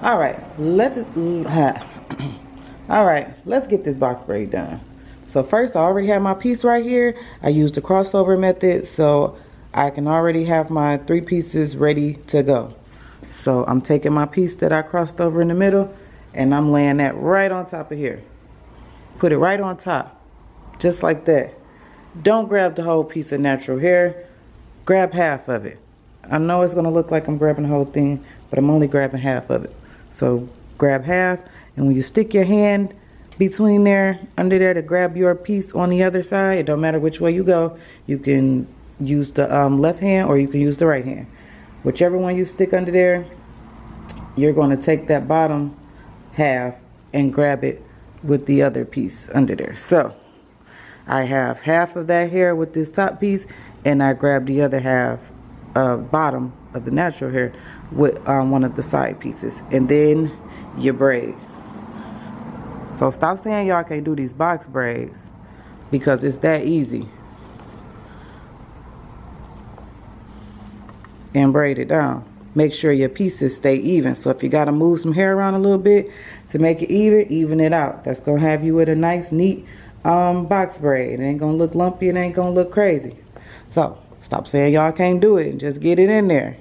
All right, all right, let's get this box braid done. So first, I already have my piece right here. I used the crossover method, so I can already have my 3 pieces ready to go. So I'm taking my piece that I crossed over in the middle, and I'm laying that right on top of here. Put it right on top, just like that. Don't grab the whole piece of natural hair. Grab half of it. I know it's gonna look like I'm grabbing the whole thing, but I'm only grabbing half of it. So grab half, and when you stick your hand between there, under there to grab your piece on the other side, it don't matter which way you go, you can use the left hand or you can use the right hand. Whichever one you stick under there, you're gonna take that bottom half and grab it with the other piece under there. So I have half of that hair with this top piece, and I grab the other half bottom of the natural hair with one of the side pieces, and then you braid. So stop saying y'all can't do these box braids, because it's that easy. And braid it down. Make sure your pieces stay even. So if you gotta move some hair around a little bit to make it even it out. That's gonna have you with a nice, neat box braid. It ain't gonna look lumpy, it ain't gonna look crazy. So stop saying y'all can't do it and just get it in there.